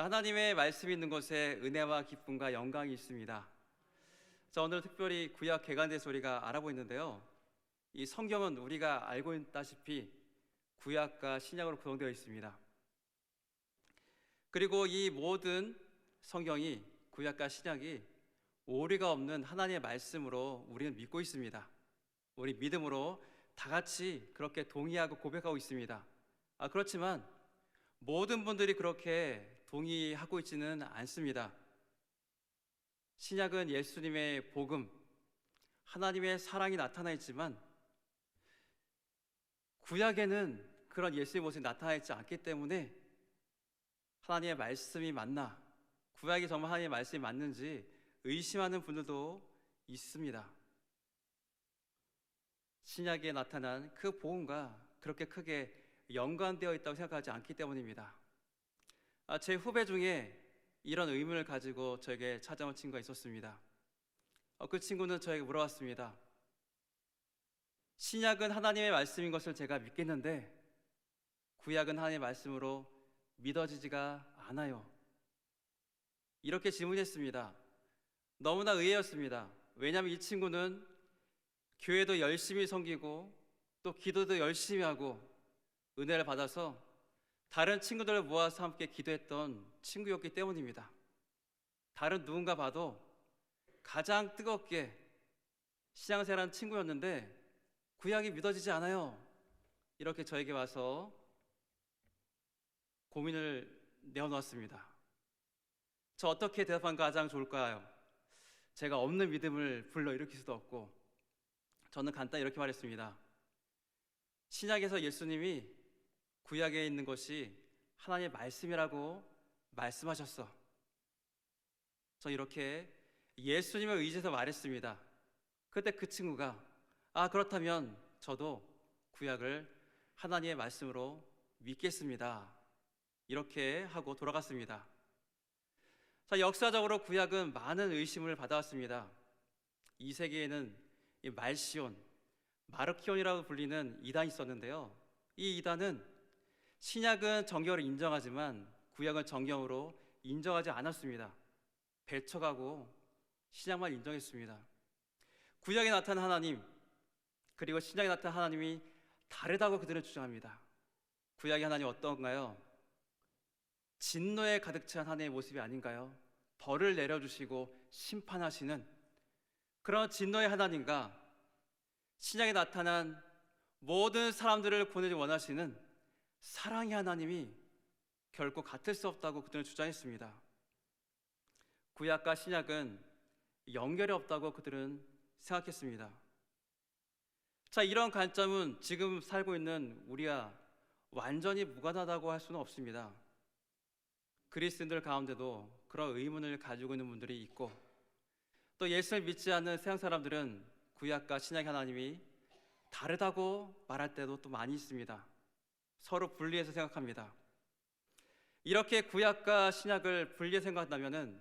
자, 하나님의 말씀이 있는 곳에 은혜와 기쁨과 영광이 있습니다. 자, 오늘 특별히 구약 개간대 소리가 알아보고 있는데요. 이 성경은 우리가 알고 있다시피 구약과 신약으로 구성되어 있습니다. 그리고 이 모든 성경이 구약과 신약이 오류가 없는 하나님의 말씀으로 우리는 믿고 있습니다. 우리 믿음으로 다 같이 그렇게 동의하고 고백하고 있습니다. 그렇지만 모든 분들이 그렇게 동의하고 있지는 않습니다. 신약은 예수님의 복음, 하나님의 사랑이 나타나 있지만 구약에는 그런 예수의 모습이 나타나 있지 않기 때문에 하나님의 말씀이 맞나, 구약이 정말 하나님의 말씀이 맞는지 의심하는 분들도 있습니다. 신약에 나타난 그 복음과 그렇게 크게 연관되어 있다고 생각하지 않기 때문입니다. 제 후배 중에 이런 의문을 가지고 저에게 찾아온 친구가 있었습니다. 그 친구는 저에게 물어봤습니다. 신약은 하나님의 말씀인 것을 제가 믿겠는데 구약은 하나님의 말씀으로 믿어지지가 않아요. 이렇게 질문했습니다. 너무나 의외였습니다. 왜냐하면 이 친구는 교회도 열심히 섬기고 또 기도도 열심히 하고 은혜를 받아서 다른 친구들을 모아서 함께 기도했던 친구였기 때문입니다. 다른 누군가 봐도 가장 뜨겁게 신앙생활한 친구였는데 구약이 믿어지지 않아요. 이렇게 저에게 와서 고민을 내어놓았습니다. 저 어떻게 대답한 게 가장 좋을까요? 제가 없는 믿음을 불러일으킬 수도 없고 저는 간단히 이렇게 말했습니다. 신약에서 예수님이 구약에 있는 것이 하나님의 말씀이라고 말씀하셨어. 저 이렇게 예수님의 의지에서 말했습니다. 그때 그 친구가 그렇다면 저도 구약을 하나님의 말씀으로 믿겠습니다. 이렇게 하고 돌아갔습니다. 자, 역사적으로 구약은 많은 의심을 받아왔습니다. 2세기에는 말시온, 마르키온이라고 불리는 이단이 있었는데요. 이 이단은 신약은 정경으로 인정하지만 구약은 정경으로 인정하지 않았습니다. 배척하고 신약만 인정했습니다. 구약에 나타난 하나님 그리고 신약에 나타난 하나님이 다르다고 그들은 주장합니다. 구약의 하나님 어떤가요? 진노에 가득 찬 하나님의 모습이 아닌가요? 벌을 내려주시고 심판하시는 그런 진노의 하나님과 신약에 나타난 모든 사람들을 구원을 원하시는 사랑의 하나님이 결코 같을 수 없다고 그들은 주장했습니다. 구약과 신약은 연결이 없다고 그들은 생각했습니다. 자, 이런 관점은 지금 살고 있는 우리와 완전히 무관하다고 할 수는 없습니다. 그리스도인들 가운데도 그런 의문을 가지고 있는 분들이 있고 또 예수를 믿지 않는 세상 사람들은 구약과 신약의 하나님이 다르다고 말할 때도 또 많이 있습니다. 서로 분리해서 생각합니다. 이렇게 구약과 신약을 분리해서 생각한다면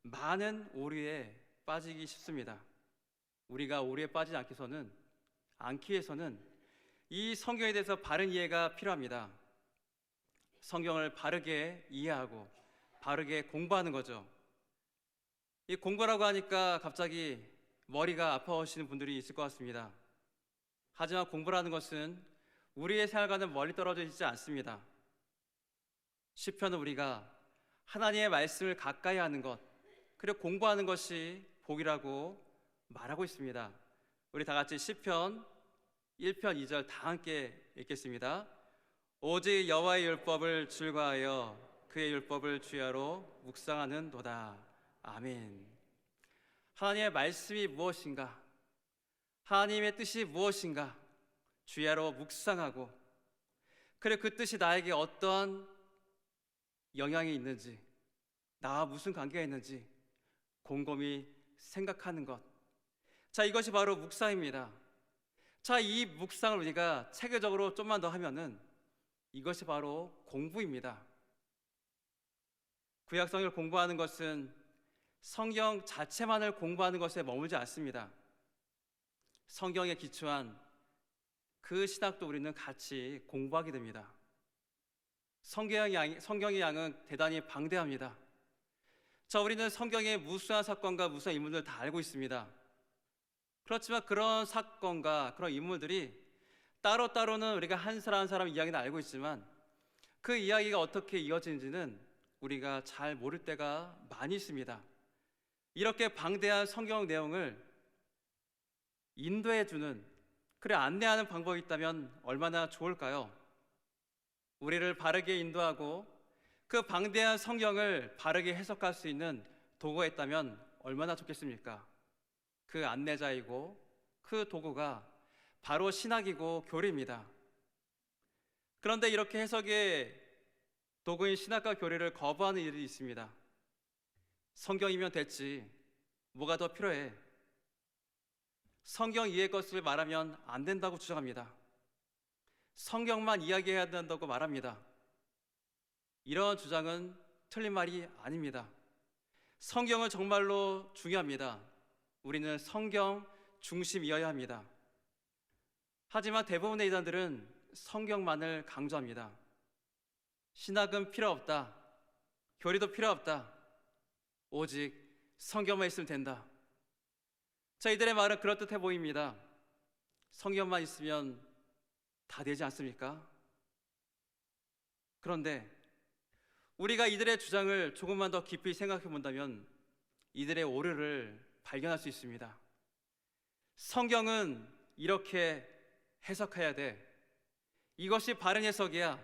많은 오류에 빠지기 쉽습니다. 우리가 오류에 빠지지 않기 위해서는 이 성경에 대해서 바른 이해가 필요합니다. 성경을 바르게 이해하고 바르게 공부하는 거죠. 이 공부라고 하니까 갑자기 머리가 아파하시는 분들이 있을 것 같습니다. 하지만 공부라는 것은 우리의 생활과는 멀리 떨어져 있지 않습니다. 시편은 우리가 하나님의 말씀을 가까이 하는 것 그리고 공부하는 것이 복이라고 말하고 있습니다. 우리 다 같이 시편 1편 2절 다 함께 읽겠습니다. 오직 여호와의 율법을 즐거워하여 그의 율법을 주야로 묵상하는도다. 아멘. 하나님의 말씀이 무엇인가? 하나님의 뜻이 무엇인가? 주야로 묵상하고 그리고 그 뜻이 나에게 어떤 영향이 있는지 나와 무슨 관계가 있는지 곰곰이 생각하는 것. 자, 이것이 바로 묵상입니다. 자, 이 묵상을 우리가 체계적으로 좀만 더 하면은 이것이 바로 공부입니다. 구약성경을 공부하는 것은 성경 자체만을 공부하는 것에 머물지 않습니다. 성경에 기초한 그 신학도 우리는 같이 공부하게 됩니다. 성경의 양은 대단히 방대합니다. 자, 우리는 성경의 무수한 사건과 무수한 인물들 다 알고 있습니다. 그렇지만 그런 사건과 그런 인물들이 따로따로는 우리가 한 사람 한 사람 이야기는 알고 있지만 그 이야기가 어떻게 이어지는지는 우리가 잘 모를 때가 많이 있습니다. 이렇게 방대한 성경 내용을 인도해주는, 그래 안내하는 방법이 있다면 얼마나 좋을까요? 우리를 바르게 인도하고 그 방대한 성경을 바르게 해석할 수 있는 도구가 있다면 얼마나 좋겠습니까? 그 안내자이고 그 도구가 바로 신학이고 교리입니다. 그런데 이렇게 해석의 도구인 신학과 교리를 거부하는 일이 있습니다. 성경이면 됐지, 뭐가 더 필요해? 성경 이해의 것을 말하면 안 된다고 주장합니다. 성경만 이야기해야 된다고 말합니다. 이런 주장은 틀린 말이 아닙니다. 성경은 정말로 중요합니다. 우리는 성경 중심이어야 합니다. 하지만 대부분의 이단들은 성경만을 강조합니다. 신학은 필요 없다. 교리도 필요 없다. 오직 성경만 있으면 된다. 자, 이들의 말은 그럴듯해 보입니다. 성경만 있으면 다 되지 않습니까? 그런데 우리가 이들의 주장을 조금만 더 깊이 생각해 본다면 이들의 오류를 발견할 수 있습니다. 성경은 이렇게 해석해야 돼. 이것이 바른 해석이야.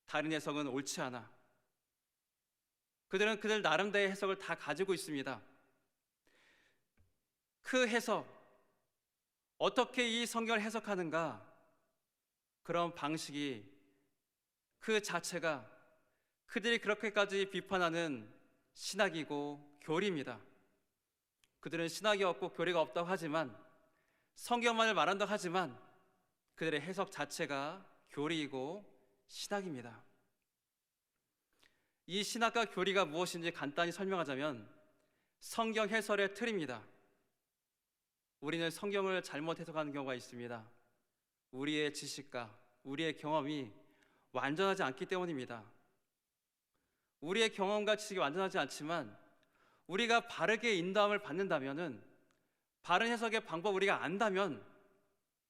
다른 해석은 옳지 않아. 그들은 그들 나름대로의 해석을 다 가지고 있습니다. 그 해석, 어떻게 이 성경을 해석하는가? 그런 방식이, 그 자체가 그들이 그렇게까지 비판하는 신학이고 교리입니다. 그들은 신학이 없고 교리가 없다고 하지만, 성경만을 말한다고 하지만 그들의 해석 자체가 교리이고 신학입니다. 이 신학과 교리가 무엇인지 간단히 설명하자면 성경 해설의 틀입니다. 우리는 성경을 잘못 해석하는 경우가 있습니다. 우리의 지식과 우리의 경험이 완전하지 않기 때문입니다. 우리의 경험과 지식이 완전하지 않지만 우리가 바르게 인도함을 받는다면은, 바른 해석의 방법을 우리가 안다면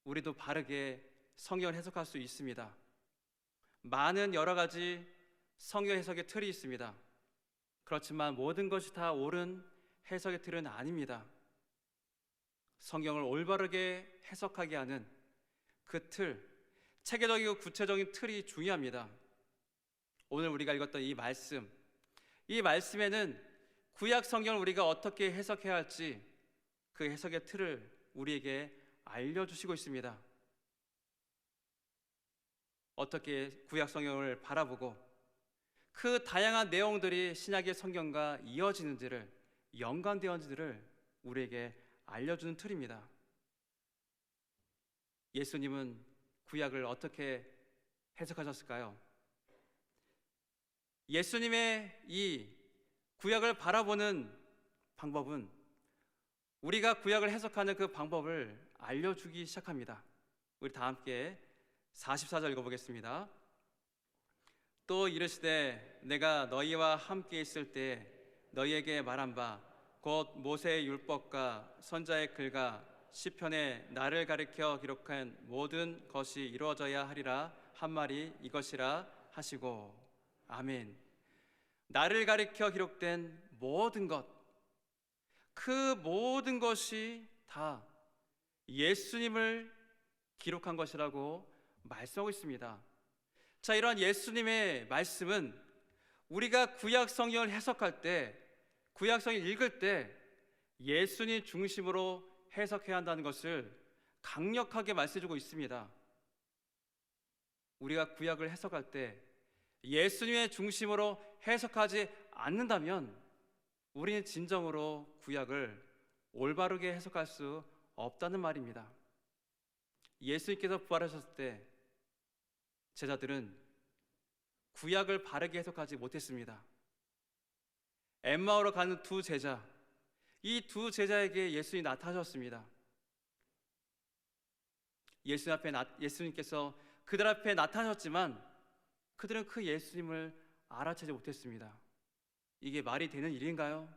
우리도 바르게 성경을 해석할 수 있습니다. 많은 여러 가지 성경 해석의 틀이 있습니다. 그렇지만 모든 것이 다 옳은 해석의 틀은 아닙니다. 성경을 올바르게 해석하게 하는 그 틀, 체계적이고 구체적인 틀이 중요합니다. 오늘 우리가 읽었던 이 말씀에는 구약 성경을 우리가 어떻게 해석해야 할지 그 해석의 틀을 우리에게 알려주시고 있습니다. 어떻게 구약 성경을 바라보고 그 다양한 내용들이 신약의 성경과 이어지는지를, 연관되어지는지를 우리에게 알려주는 틀입니다. 예수님은 구약을 어떻게 해석하셨을까요? 예수님의 이 구약을 바라보는 방법은 우리가 구약을 해석하는 그 방법을 알려주기 시작합니다. 우리 다 함께 44절 읽어보겠습니다. 또 이르시되 내가 너희와 함께 있을 때 너희에게 말한 바 곧 모세의 율법과 선자의 글과 시편에 나를 가리켜 기록한 모든 것이 이루어져야 하리라 한 말이 이것이라 하시고. 아멘. 나를 가리켜 기록된 모든 것, 그 모든 것이 다 예수님을 기록한 것이라고 말씀하고 있습니다. 자, 이러한 예수님의 말씀은 우리가 구약 성경을 해석할 때, 구약 성경을 읽을 때 예수님 중심으로 해석해야 한다는 것을 강력하게 말씀해주고 있습니다. 우리가 구약을 해석할 때 예수님의 중심으로 해석하지 않는다면 우리는 진정으로 구약을 올바르게 해석할 수 없다는 말입니다. 예수님께서 부활하셨을 때 제자들은 구약을 바르게 해석하지 못했습니다. 엠마오로 가는 두 제자, 이 두 제자에게 예수님이 나타나셨습니다. 예수님께서 그들 앞에 나타나셨지만 그들은 그 예수님을 알아채지 못했습니다. 이게 말이 되는 일인가요?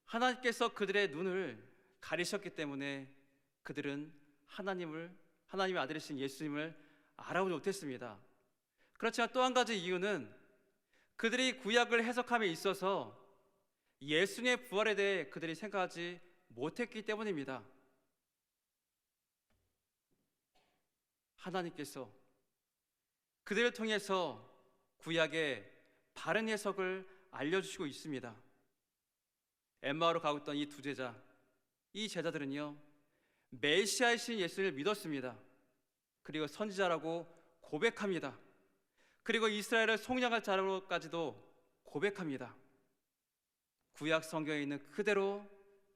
하나님께서 그들의 눈을 가리셨기 때문에 그들은 하나님의 아들이신 예수님을 알아보지 못했습니다. 그렇지만 또 한 가지 이유는 그들이 구약을 해석함에 있어서 예수님의 부활에 대해 그들이 생각하지 못했기 때문입니다. 하나님께서 그들을 통해서 구약의 바른 해석을 알려주시고 있습니다. 엠마오로 가고 있던 이 두 제자, 이 제자들은요, 메시아이신 예수를 믿었습니다. 그리고 선지자라고 고백합니다. 그리고 이스라엘을 속량할 자로까지도 고백합니다. 구약 성경에 있는 그대로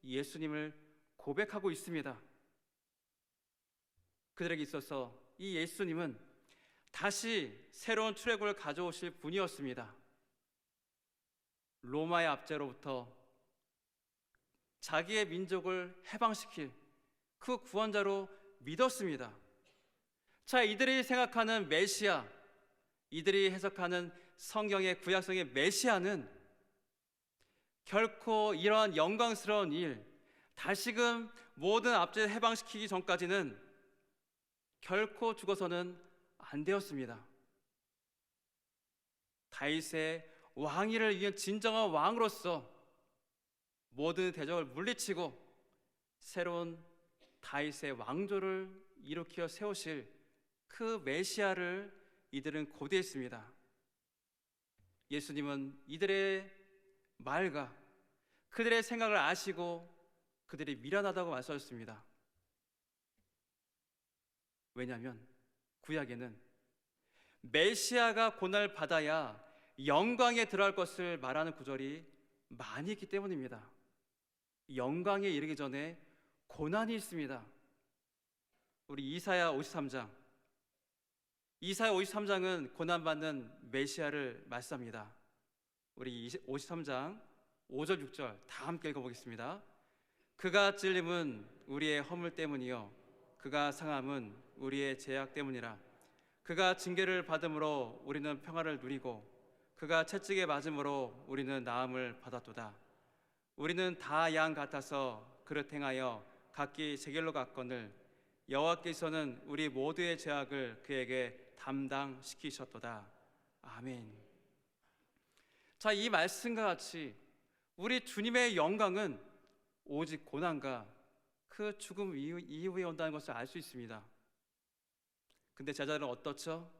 예수님을 고백하고 있습니다. 그들에게 있어서 이 예수님은 다시 새로운 출애굽을 가져오실 분이었습니다. 로마의 압제로부터 자기의 민족을 해방시킬 그 구원자로 믿었습니다. 자, 이들이 생각하는 메시아, 이들이 해석하는 성경의 구약성의 메시아는 결코 이러한 영광스러운 일, 다시금 모든 압제를 해방시키기 전까지는 결코 죽어서는 안 되었습니다. 다윗의 왕위를 위한 진정한 왕으로서 모든 대적을 물리치고 새로운 다윗의 왕조를 일으켜 세우실 그 메시아를 이들은 고대했습니다. 예수님은 이들의 말과 그들의 생각을 아시고 그들이 미련하다고 말씀하셨습니다. 왜냐하면 구약에는 메시아가 고난을 받아야 영광에 들어갈 것을 말하는 구절이 많이 있기 때문입니다. 영광에 이르기 전에 고난이 있습니다. 우리 이사야 53장은 고난받는 메시아를 말씀합니다. 우리 53장 5절 6절 다 함께 읽어보겠습니다. 그가 찔림은 우리의 허물 때문이요 그가 상함은 우리의 죄악 때문이라. 그가 징계를 받음으로 우리는 평화를 누리고 그가 채찍에 맞음으로 우리는 나음을 받았도다. 우리는 다 양 같아서 그릇 행하여 각기 제 길로 갔거늘 여호와께서는 우리 모두의 죄악을 그에게 담당시키셨도다. 아멘. 자, 이 말씀과 같이 우리 주님의 영광은 오직 고난과 그 죽음 이후에 온다는 것을 알 수 있습니다. 근데 제자들은 어떻죠?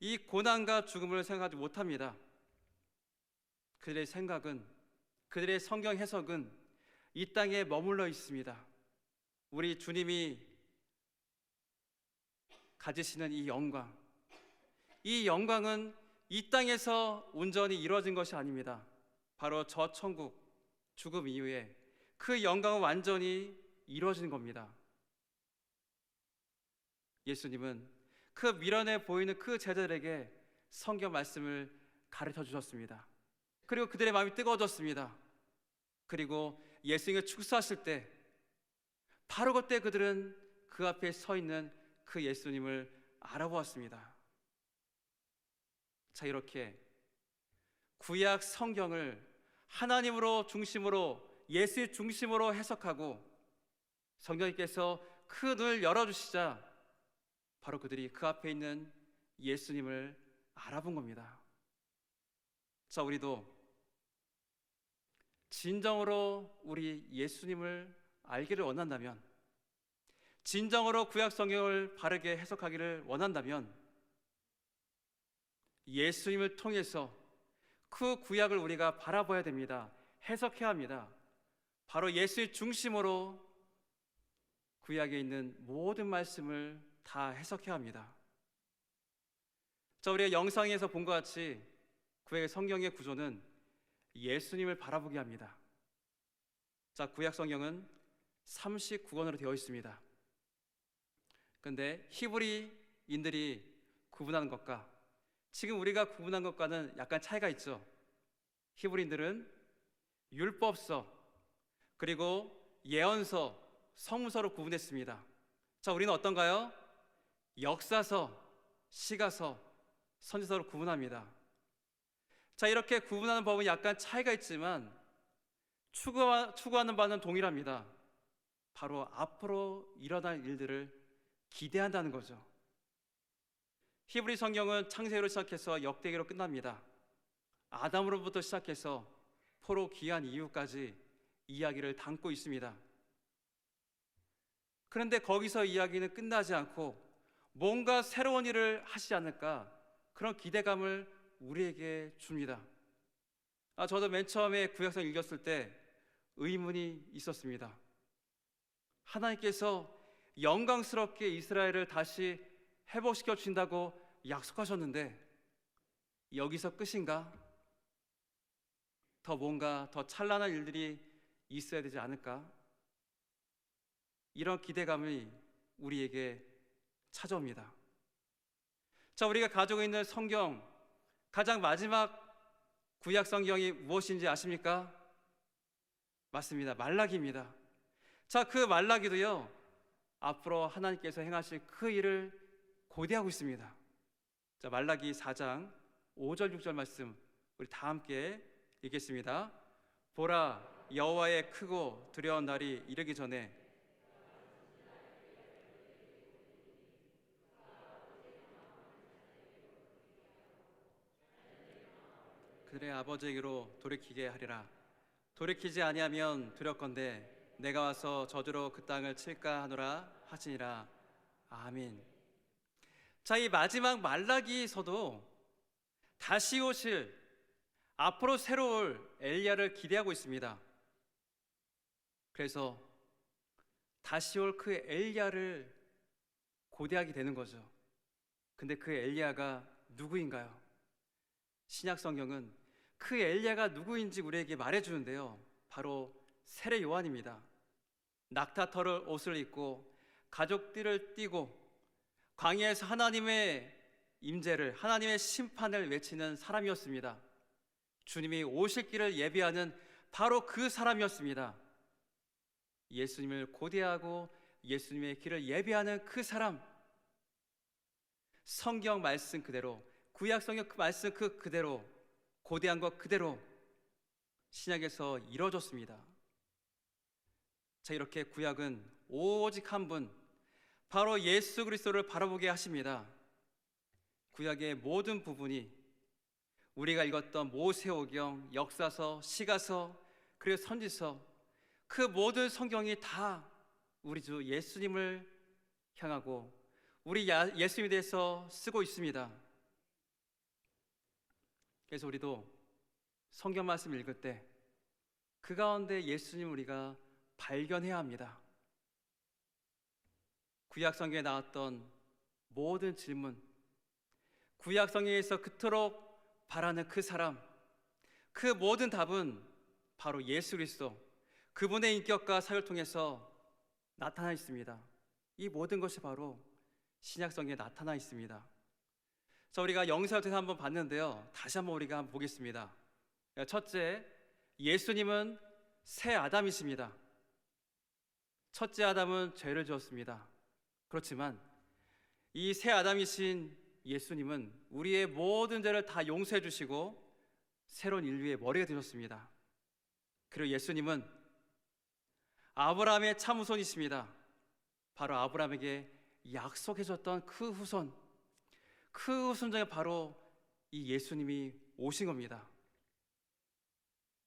이 고난과 죽음을 생각하지 못합니다. 그들의 생각은, 그들의 성경 해석은 이 땅에 머물러 있습니다. 우리 주님이 가지시는 이 영광은 이 땅에서 온전히 이루어진 것이 아닙니다. 바로 저 천국, 죽음 이후에 그 영광은 완전히 이루어진 겁니다. 예수님은 그 미련해 보이는 그 제자들에게 성경 말씀을 가르쳐 주셨습니다. 그리고 그들의 마음이 뜨거워졌습니다. 그리고 예수님을 축사하실 때 바로 그때 그들은 그 앞에 서 있는 그 예수님을 알아보았습니다. 자, 이렇게 구약 성경을 하나님으로 중심으로 예수의 중심으로 해석하고 성령님께서 그 눈을 열어주시자 바로 그들이 그 앞에 있는 예수님을 알아본 겁니다. 자, 우리도 진정으로 우리 예수님을 알기를 원한다면, 진정으로 구약 성경을 바르게 해석하기를 원한다면 예수님을 통해서 그 구약을 우리가 바라봐야 됩니다. 해석해야 합니다. 바로 예수의 중심으로 구약에 있는 모든 말씀을 다 해석해야 합니다. 자, 우리가 영상에서 본 것 같이 구약의 성경의 구조는 예수님을 바라보게 합니다. 자, 구약 성경은 39권으로 되어 있습니다. 그런데 히브리인들이 구분하는 것과 지금 우리가 구분한 것과는 약간 차이가 있죠. 히브리인들은 율법서 그리고 예언서, 성문서로 구분했습니다. 자, 우리는 어떤가요? 역사서, 시가서, 선지서로 구분합니다. 자, 이렇게 구분하는 법은 약간 차이가 있지만 추구하는 바는 동일합니다. 바로 앞으로 일어날 일들을 기대한다는 거죠. 히브리 성경은 창세기로 시작해서 역대기로 끝납니다. 아담으로부터 시작해서 포로 귀환 이후까지 이야기를 담고 있습니다. 그런데 거기서 이야기는 끝나지 않고 뭔가 새로운 일을 하시지 않을까, 그런 기대감을 우리에게 줍니다. 저도 맨 처음에 구약성 읽었을 때 의문이 있었습니다. 하나님께서 영광스럽게 이스라엘을 다시 회복시켜 주신다고 약속하셨는데 여기서 끝인가? 뭔가 더 찬란한 일들이 있어야 되지 않을까? 이런 기대감이 우리에게 찾아옵니다. 자, 우리가 가지고 있는 성경, 가장 마지막 구약 성경이 무엇인지 아십니까? 맞습니다. 말라기입니다. 자, 그 말라기도요, 앞으로 하나님께서 행하실 그 일을 고대하고 있습니다. 자, 말라기 4장 5절 6절 말씀 우리 다 함께 읽겠습니다. 보라, 여호와의 크고 두려운 날이 이르기 전에 그들의 아버지에게로 돌이키게 하리라. 돌이키지 아니하면 두렵건대 내가 와서 저주로 그 땅을 칠까 하노라 하시니라. 아멘. 자, 이 마지막 말라기서도 다시 오실, 앞으로 새로 올 엘리야를 기대하고 있습니다. 그래서 다시 올 그 엘리야를 고대하게 되는 거죠. 근데 그 엘리야가 누구인가요? 신약 성경은 그 엘리야가 누구인지 우리에게 말해주는데요, 바로 세례 요한입니다. 낙타털을 옷을 입고 가죽띠를 띠고 광야에서 하나님의 임재를, 하나님의 심판을 외치는 사람이었습니다. 주님이 오실 길을 예비하는 바로 그 사람이었습니다. 예수님을 고대하고 예수님의 길을 예비하는 그 사람, 성경 말씀 그대로, 구약 성경 그 말씀 그대로, 고대한 것 그대로 신약에서 이루어졌습니다. 자, 이렇게 구약은 오직 한 분, 바로 예수 그리스도를 바라보게 하십니다. 구약의 모든 부분이 우리가 읽었던 모세오경, 역사서, 시가서, 그리고 선지서, 그 모든 성경이 다 우리 주 예수님을 향하고 우리 예수님에 대해서 쓰고 있습니다. 그래서 우리도 성경 말씀 읽을 때 그 가운데 예수님 우리가 발견해야 합니다. 구약 성경에 나왔던 모든 질문, 구약 성경에서 그토록 바라는 그 사람, 그 모든 답은 바로 예수 그리스도, 그분의 인격과 사역을 통해서 나타나 있습니다. 이 모든 것이 바로 신약 성경에 나타나 있습니다. 자, 우리가 영상을 통해서 한번 봤는데요, 다시 한번 우리가 한번 보겠습니다. 첫째, 예수님은 새 아담이십니다. 첫째 아담은 죄를 지었습니다. 그렇지만 이 새 아담이신 예수님은 우리의 모든 죄를 다 용서해 주시고 새로운 인류의 머리가 되셨습니다. 그리고 예수님은 아브라함의 참 후손이십니다. 바로 아브라함에게 약속해 줬던 그 후손, 그 후손 중에 바로 이 예수님이 오신 겁니다.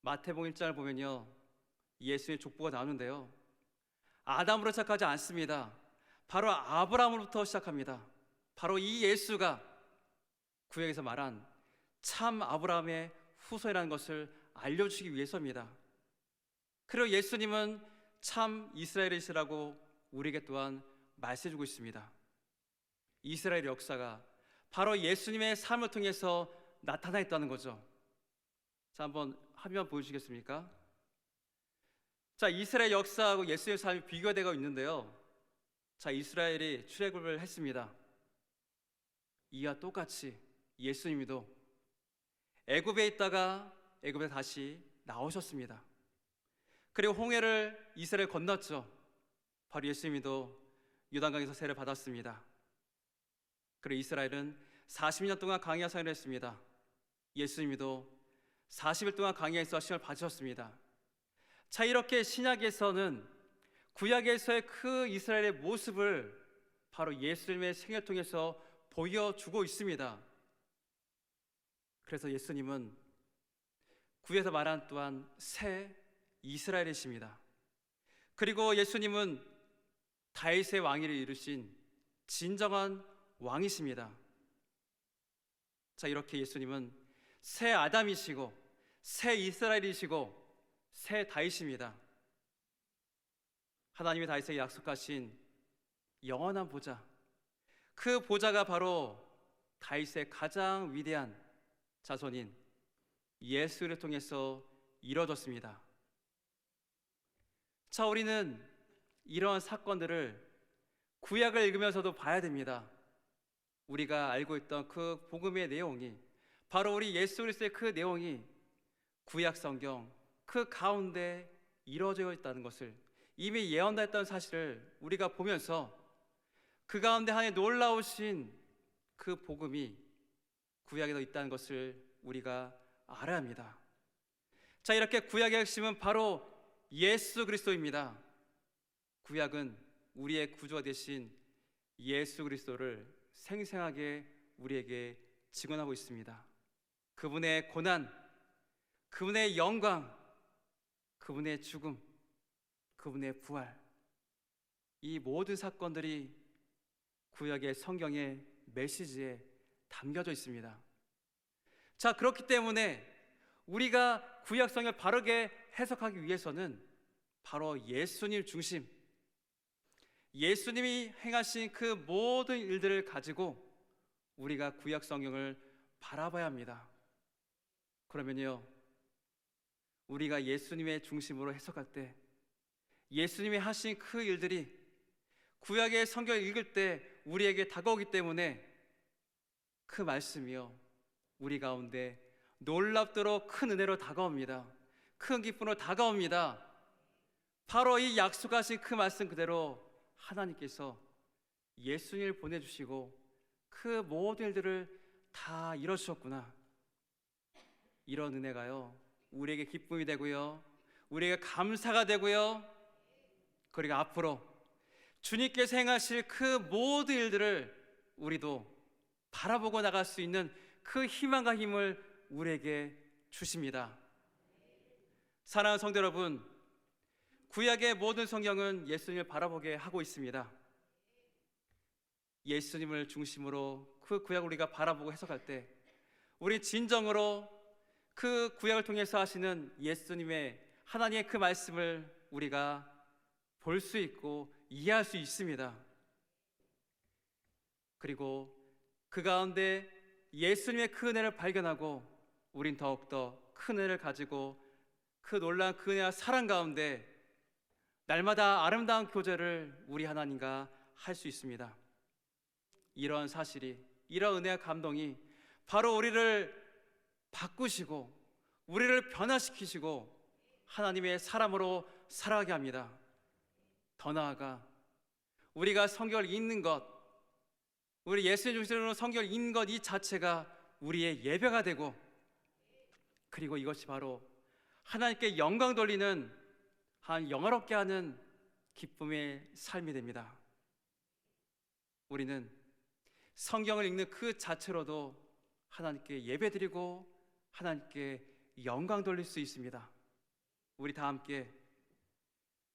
마태복음 1장을 보면요, 예수의 족보가 나오는데요, 아담으로 시작하지 않습니다. 바로 아브라함으로부터 시작합니다. 바로 이 예수가 구약에서 말한 참 아브라함의 후손이라는 것을 알려주시기 위해서입니다. 그리고 예수님은 참 이스라엘이시라고 우리에게 또한 말씀해주고 있습니다. 이스라엘 역사가 바로 예수님의 삶을 통해서 나타나 있다는 거죠. 자, 한번 화면 보여주시겠습니까? 자, 이스라엘 역사하고 예수의 삶이 비교되고 있는데요, 자, 이스라엘이 출애굽을 했습니다. 이와 똑같이 예수님도 애굽에 있다가 애굽에 다시 나오셨습니다. 그리고 홍해를 이스라엘 건넜죠. 바로 예수님도 요단강에서 세례를 받았습니다. 그리고 이스라엘은 40년 동안 강야 사역을 했습니다. 예수님도 40일 동안 강야에서 시험을 받으셨습니다. 자, 이렇게 신약에서는 구약에서의 그 이스라엘의 모습을 바로 예수님의 생애를 통해서 보여주고 있습니다. 그래서 예수님은 구약에서 말한 또한 새 이스라엘이십니다. 그리고 예수님은 다윗의 왕위를 이루신 진정한 왕이십니다. 자, 이렇게 예수님은 새 아담이시고 새 이스라엘이시고 새 다윗입니다. 하나님이 다윗에게 약속하신 영원한 보좌, 그 보좌가 바로 다윗의 가장 위대한 자손인 예수를 통해서 이루어졌습니다. 자, 우리는 이런 사건들을 구약을 읽으면서도 봐야 됩니다. 우리가 알고 있던 그 복음의 내용이 바로 우리 예수 그리스도의 그 내용이 구약 성경 그 가운데 이루어져 있다는 것을 이미 예언했던 사실을 우리가 보면서 그 가운데 하나의 놀라우신 그 복음이 구약에도 있다는 것을 우리가 알아야 합니다. 자, 이렇게 구약의 핵심은 바로 예수 그리스도입니다. 구약은 우리의 구주가 되신 예수 그리스도를 생생하게 우리에게 증언하고 있습니다. 그분의 고난, 그분의 영광, 그분의 죽음, 그분의 부활, 이 모든 사건들이 구약의 성경의 메시지에 담겨져 있습니다. 자, 그렇기 때문에 우리가 구약 성경을 바르게 해석하기 위해서는 바로 예수님 중심, 예수님이 행하신 그 모든 일들을 가지고 우리가 구약 성경을 바라봐야 합니다. 그러면요, 우리가 예수님의 중심으로 해석할 때 예수님이 하신 그 일들이 구약의 성경을 읽을 때 우리에게 다가오기 때문에 그 말씀이요, 우리 가운데 놀랍도록 큰 은혜로 다가옵니다. 큰 기쁨으로 다가옵니다. 바로 이 약속하신 그 말씀 그대로 하나님께서 예수님을 보내주시고 그 모든 일들을 다 이뤄주셨구나. 이런 은혜가요, 우리에게 기쁨이 되고요, 우리에게 감사가 되고요, 그리고 앞으로 주님께서 행하실 그 모든 일들을 우리도 바라보고 나갈 수 있는 그 희망과 힘을 우리에게 주십니다. 사랑하는 성도 여러분, 구약의 모든 성경은 예수님을 바라보게 하고 있습니다. 예수님을 중심으로 그 구약을 우리가 바라보고 해석할 때 우리 진정으로 그 구약을 통해서 하시는 예수님의 하나님의 그 말씀을 우리가 볼 수 있고 이해할 수 있습니다. 그리고 그 가운데 예수님의 그 은혜를 발견하고 우린 더욱더 큰 은혜를 가지고 그 놀라운 그 은혜와 사랑 가운데 날마다 아름다운 교제를 우리 하나님과 할 수 있습니다. 이런 사실이, 이런 은혜와 감동이 바로 우리를 바꾸시고 우리를 변화시키시고 하나님의 사람으로 살아가게 합니다. 더 나아가 우리가 성경을 읽는 것, 우리 예수님 중심으로 성경을 읽는 것 이 자체가 우리의 예배가 되고, 그리고 이것이 바로 하나님께 영광 돌리는, 영화롭게 하는 기쁨의 삶이 됩니다. 우리는 성경을 읽는 그 자체로도 하나님께 예배드리고 하나님께 영광 돌릴 수 있습니다. 우리 다 함께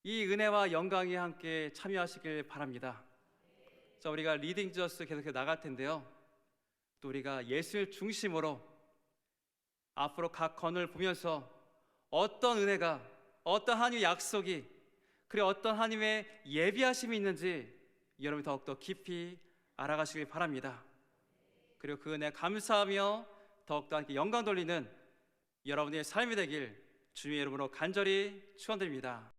이 은혜와 영광에 함께 참여하시길 바랍니다. 자, 우리가 리딩 저스 계속해서 나갈 텐데요, 또 우리가 예수를 중심으로 앞으로 각 건을 보면서 어떤 은혜가, 어떤 하나님의 약속이, 그리고 어떤 하나님의 예비하심이 있는지 여러분이 더욱더 깊이 알아가시길 바랍니다. 그리고 그 은혜 감사하며 더욱더 함께 영광 돌리는 여러분의 삶이 되길 주님의 이름으로 간절히 축원드립니다.